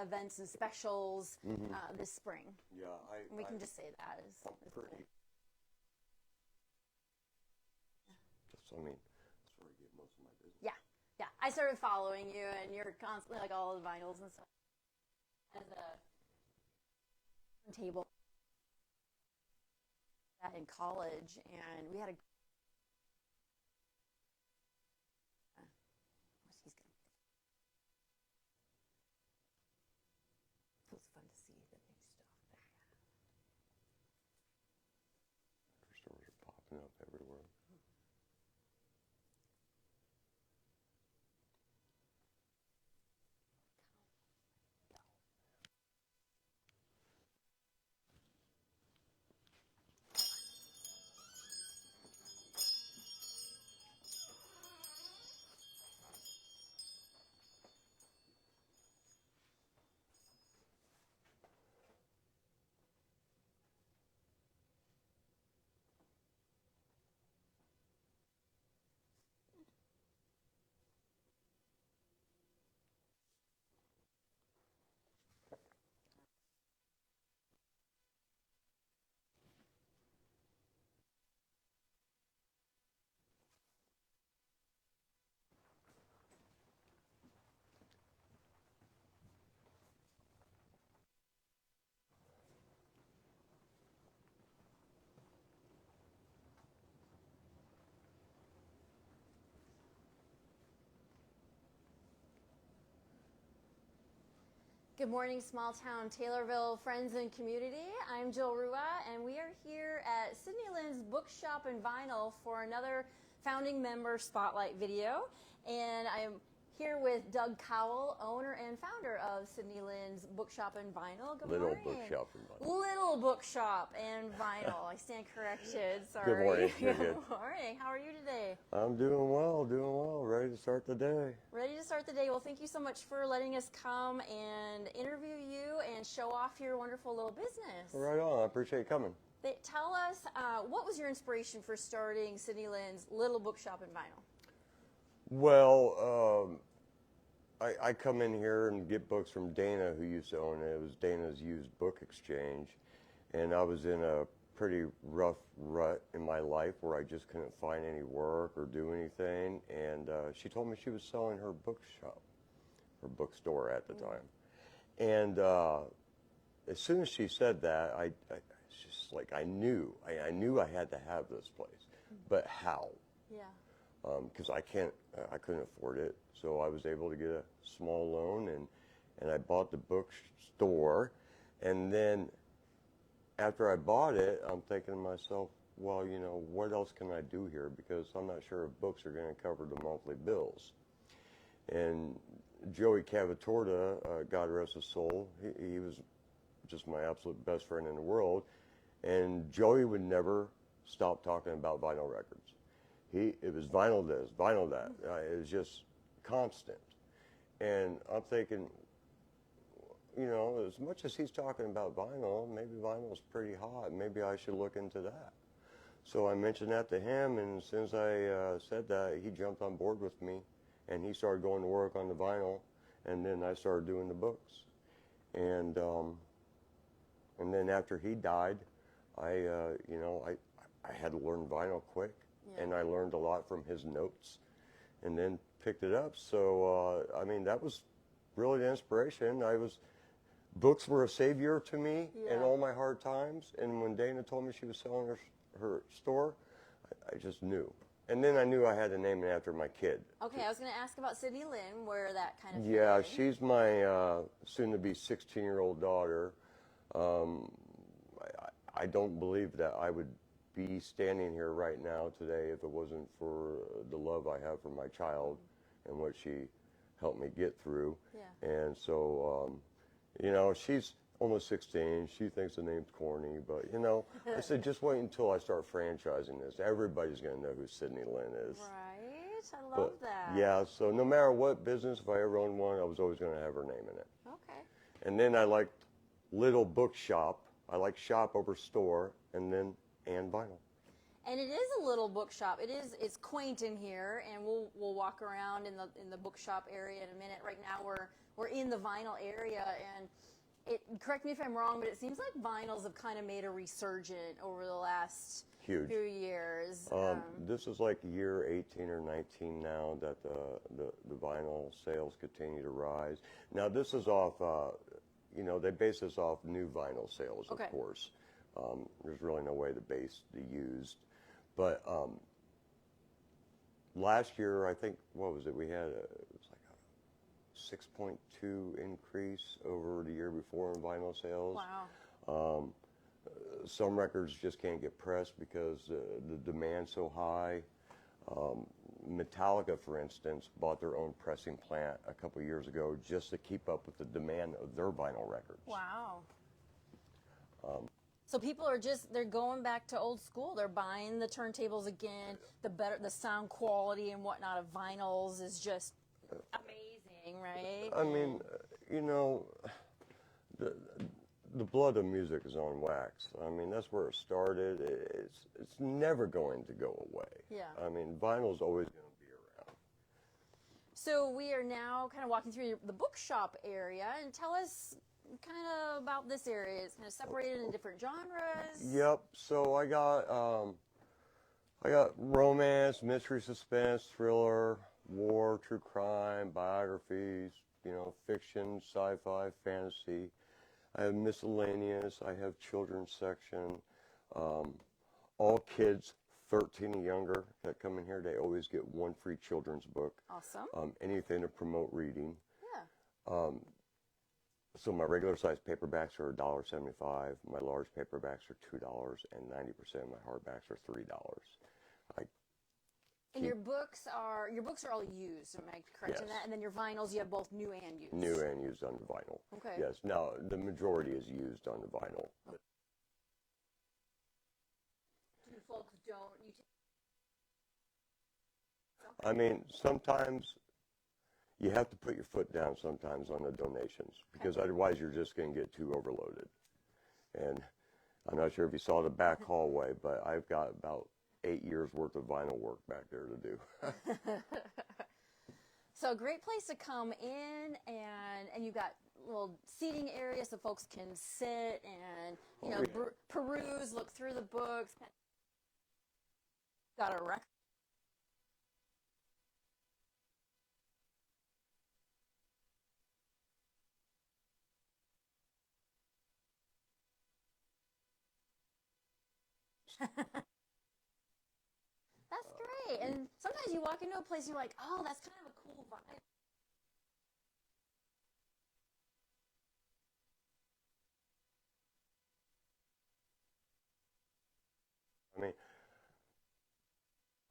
events and specials this spring. Yeah, We can just say that is pretty. cool. I mean, that's where I get most of my business. Yeah, yeah. I started following you, and you're constantly like all the vinyls and stuff. As a table in college, and we had a. He's gonna. It was fun to see the new stuff. Liquor stores are popping up everywhere. Good morning, small town Taylorville friends and community. I'm Jill Rua, and we are here at Sydney Lynn's Bookshop and Vinyl for another founding member spotlight video. And I am here with Doug Cowell, owner and founder of Sydney Lynn's Bookshop and Vinyl. Good morning. Bookshop and Vinyl. Little Bookshop and Vinyl. I stand corrected. Sorry. Good morning. Good morning. How are you today? I'm doing well, ready to start the day. Ready to start the day. Well, thank you so much for letting us come and interview you and show off your wonderful little business. Right on. I appreciate you coming. Tell us, what was your inspiration for starting Sydney Lynn's Little Bookshop and Vinyl? Well, I come in here and get books from Dana, who used to own it. It was Dana's Used Book Exchange. And I was in a pretty rough rut in my life where I just couldn't find any work or do anything. And she told me she was selling her bookshop, her bookstore at the time. And as soon as she said that, it's just like I knew I had to have this place. But how? Yeah. Because I couldn't afford it. So I was able to get a small loan, and I bought the bookstore. And then after I bought it, I'm thinking to myself, well, you know, what else can I do here? Because I'm not sure if books are going to cover the monthly bills. And Joey Cavatorta, God rest his soul, he was just my absolute best friend in the world. And Joey would never stop talking about vinyl records. It was vinyl this, vinyl that. It was just constant. And I'm thinking, you know, as much as he's talking about vinyl, maybe vinyl's pretty hot. Maybe I should look into that. So I mentioned that to him, and as soon as I said that, he jumped on board with me, and he started going to work on the vinyl, and then I started doing the books. And then after he died, I had to learn vinyl quick. Yeah. And I learned a lot from his notes and then picked it up. So, I mean, that was really the inspiration. Books were a savior to me in all my hard times. And when Dana told me she was selling her store, I just knew. And then I knew I had to name it after my kid. Okay, I was going to ask about Sydney Lynn, where that kind of Yeah, she's my soon-to-be 16-year-old daughter. I don't believe that I would be standing here right now today if it wasn't for the love I have for my child and what she helped me get through. Yeah. And so, you know, she's almost 16. She thinks the name's corny, but, you know, I said just wait until I start franchising this. Everybody's going to know who Sydney Lynn is. Right. I love that. Yeah, so no matter what business, if I ever owned one, I was always going to have her name in it. Okay. And then I liked Little Bookshop. I like shop over store, and vinyl. And it is a little bookshop. It's quaint in here, and we'll walk around in the bookshop area in a minute. Right now we're in the vinyl area, and correct me if I'm wrong, but it seems like vinyls have kind of made a resurgent over the last few years. This is like year 18 or 19 now that the vinyl sales continue to rise. Now this is off, they base this off new vinyl sales, of course. There's really no way to base the used. But last year, I think, what was it? We had it was like a 6.2 increase over the year before in vinyl sales. Wow. Some records just can't get pressed because the demand's so high. Metallica, for instance, bought their own pressing plant a couple years ago just to keep up with the demand of their vinyl records. Wow. So people are they're going back to old school. They're buying the turntables again. The sound quality and whatnot of vinyls is just amazing, right? I mean, the blood of music is on wax. I mean, that's where it started. It's never going to go away. Yeah. I mean, vinyl's always going to be around. So we are now kind of walking through the bookshop area, and tell us kind of about this area. It's kind of separated in different genres. Yep. So I got romance, mystery, suspense, thriller, war, true crime, biographies, fiction, sci-fi, fantasy. I have miscellaneous. I have children's section. All kids 13 and younger that come in here, they always get one free children's book. Awesome. Anything to promote reading. Yeah. So my regular size paperbacks are $1.75. My large paperbacks are $2, and 90% of my hardbacks are $3. And your books are all used, am I correct in that? And then your vinyls, you have both new and used. New and used on the vinyl. Okay. Yes. Now the majority is used on the vinyl. Okay. Do folks don't? I mean, sometimes you have to put your foot down sometimes on the donations because otherwise you're just going to get too overloaded. And I'm not sure if you saw the back hallway, but I've got about 8 years worth of vinyl work back there to do. So a great place to come in, and you've got little seating areas so folks can sit and peruse, look through the books. Got a record. That's great. And sometimes you walk into a place and you're like, oh, that's kind of a cool vibe. I mean,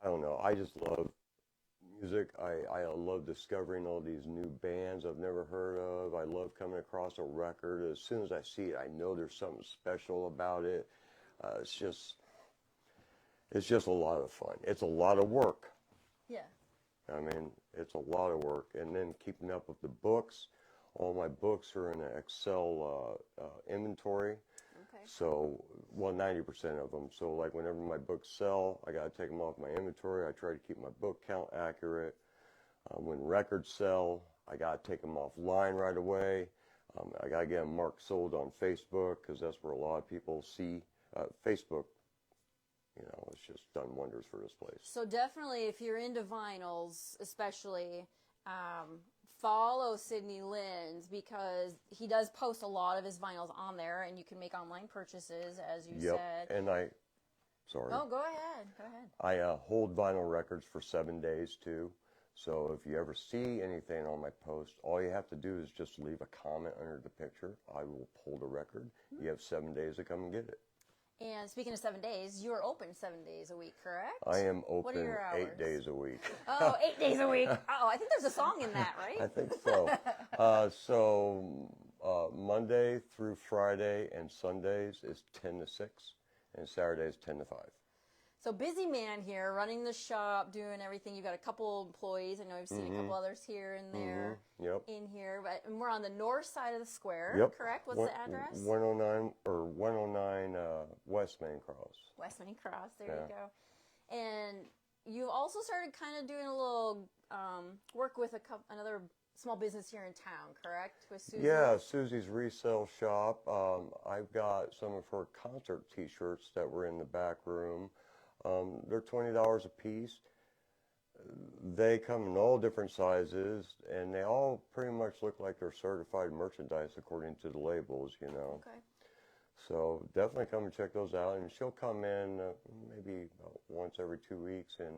I don't know. I just love music. I love discovering all these new bands I've never heard of. I love coming across a record. As soon as I see it, I know there's something special about it. It's just a lot of fun. It's a lot of work. Yeah. I mean, it's a lot of work. And then keeping up with the books. All my books are in an Excel inventory. Okay. So, 90% of them. So, like, whenever my books sell, I got to take them off my inventory. I try to keep my book count accurate. When records sell, I got to take them offline right away. I got to get them marked sold on Facebook because that's where a lot of people see Facebook. It's just done wonders for this place. So definitely, if you're into vinyls, especially, follow Sydney Lynn's because he does post a lot of his vinyls on there, and you can make online purchases, as you said. And sorry. Oh, go ahead. Go ahead. I hold vinyl records for 7 days, too. So if you ever see anything on my post, all you have to do is just leave a comment under the picture. I will pull the record. You have 7 days to come and get it. And speaking of 7 days, you are open 7 days a week, correct? I am open What are your hours? 8 days a week. Oh, 8 days a week. Oh, I think there's a song in that, right? I think so. Monday through Friday and Sundays is 10 to 6, and Saturdays 10 to 5. So busy man here, running the shop, doing everything. You've got a couple employees. I know I've seen a couple others here and there in here. But and we're on the north side of the square, correct? What's the address? 109 West Main Cross. West Main Cross, there you go. And you also started kind of doing a little work with another small business here in town, correct? With Susie? Yeah, Susie's Resale Shop. I've got some of her concert T-shirts that were in the back room. They're $20 a piece. They come in all different sizes, and they all pretty much look like they're certified merchandise according to the labels, you know. Okay. So definitely come and check those out. And she'll come in maybe about once every 2 weeks and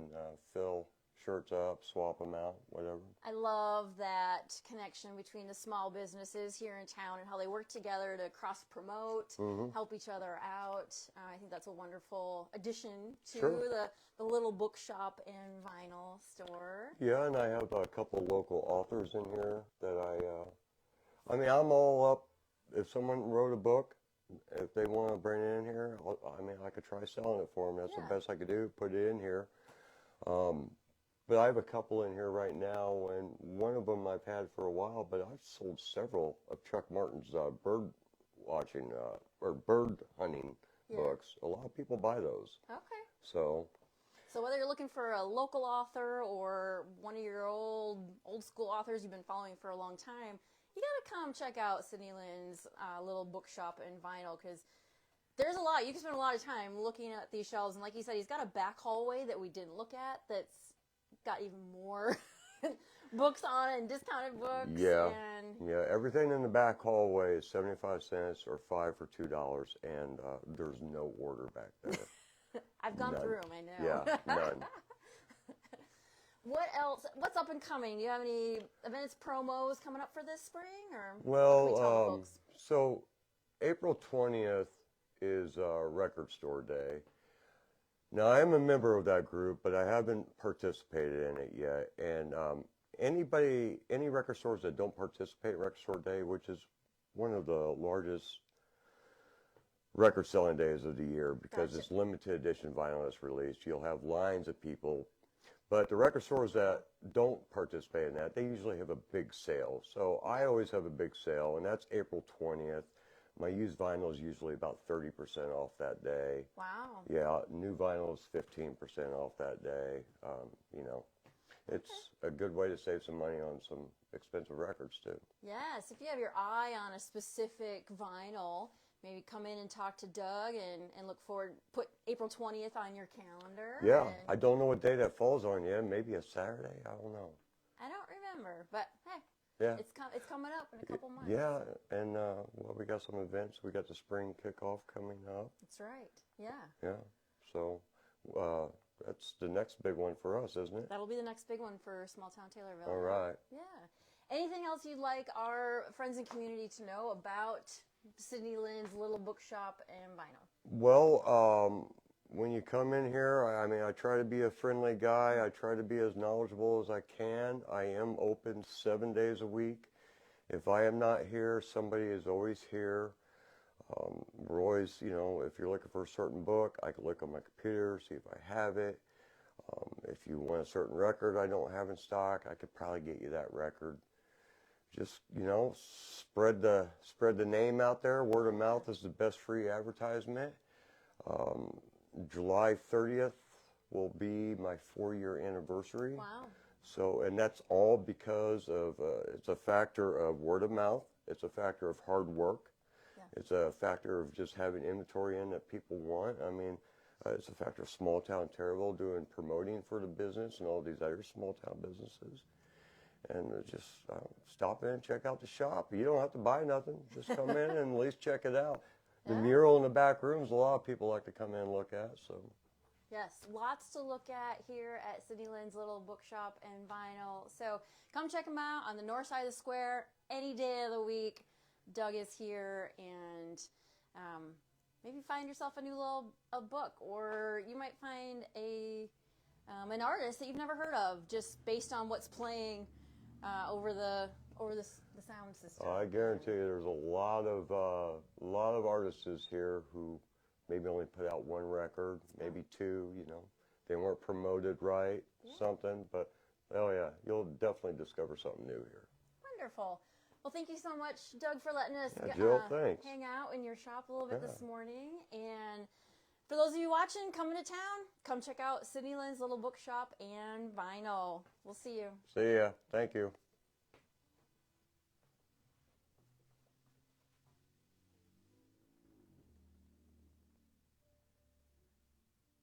fill shirts up, swap them out, whatever. I love that connection between the small businesses here in town and how they work together to cross-promote, help each other out. I think that's a wonderful addition to the little bookshop and vinyl store. Yeah, and I have a couple local authors in here that I mean, I'm all up. If someone wrote a book, if they want to bring it in here, I mean, I could try selling it for them. That's the best I could do, put it in here. But I have a couple in here right now, and one of them I've had for a while, but I've sold several of Chuck Martin's bird watching or bird hunting books. A lot of people buy those. Okay. So whether you're looking for a local author or one of your old school authors you've been following for a long time, you got to come check out Sydney Lynn's little bookshop and vinyl, because there's a lot. You can spend a lot of time looking at these shelves, and like you said, he's got a back hallway that we didn't look at that's got even more books on it and discounted books. Yeah, everything in the back hallway is 75 cents or $5 for $2, and there's no order back there. I've gone through them, I know. Yeah, none. What else? What's up and coming? Do you have any events, promos coming up for this spring? Or well, so April 20th is Record Store Day. Now, I am a member of that group, but I haven't participated in it yet. And any record stores that don't participate in Record Store Day, which is one of the largest record selling days of the year because it's limited edition vinyl that's released, you'll have lines of people. But the record stores that don't participate in that, they usually have a big sale. So I always have a big sale, and that's April 20th. My used vinyl is usually about 30% off that day. Wow. Yeah, new vinyl is 15% off that day. You know, it's a good way to save some money on some expensive records, too. Yes, if you have your eye on a specific vinyl, maybe come in and talk to Doug and look forward, put April 20th on your calendar. Yeah, I don't know what day that falls on yet. Maybe a Saturday? I don't know. I don't remember, but hey. Yeah. It's coming up in a couple months. Yeah, and well, we got some events. We got the spring kickoff coming up. That's right. Yeah. Yeah. So that's the next big one for us, isn't it? That'll be the next big one for small town Taylorville. All right. Yeah. Anything else you'd like our friends and community to know about Sydney Lynn's little bookshop and vinyl? Well, when you come in here, I mean, I try to be a friendly guy. I try to be as knowledgeable as I can. I am open 7 days a week. If I am not here, somebody is always here. We're always, you know, if you're looking for a certain book, I can look on my computer, see if I have it. If you want a certain record I don't have in stock, I could probably get you that record. Just, you know, spread the name out there. Word of mouth is the best free advertisement. July 30th will be my 4-year anniversary. Wow. So, and that's all because of, it's a factor of word of mouth. It's a factor of hard work. Yeah. It's a factor of just having inventory in that people want. I mean, it's a factor of small town Taylorville doing promoting for the business and all these other small town businesses. And just stop in and check out the shop. You don't have to buy nothing. Just come in and at least check it out. The mural in the back rooms, a lot of people like to come in and look at. So, yes, lots to look at here at Sydney Lynn's little bookshop and vinyl. So come check them out on the north side of the square any day of the week. Doug is here, and maybe find yourself a new a book, or you might find an artist that you've never heard of just based on what's playing over the sound system. I guarantee you, there's a lot of artists here who maybe only put out one record, maybe two, you know. They weren't promoted right, something, but oh yeah, you'll definitely discover something new here. Wonderful. Well, thank you so much, Doug, for letting us Jill, thanks. hang out in your shop a little bit this morning. And for those of you watching, coming to town, come check out Sydney Lynn's little bookshop and vinyl. We'll see you. See ya. Thank you.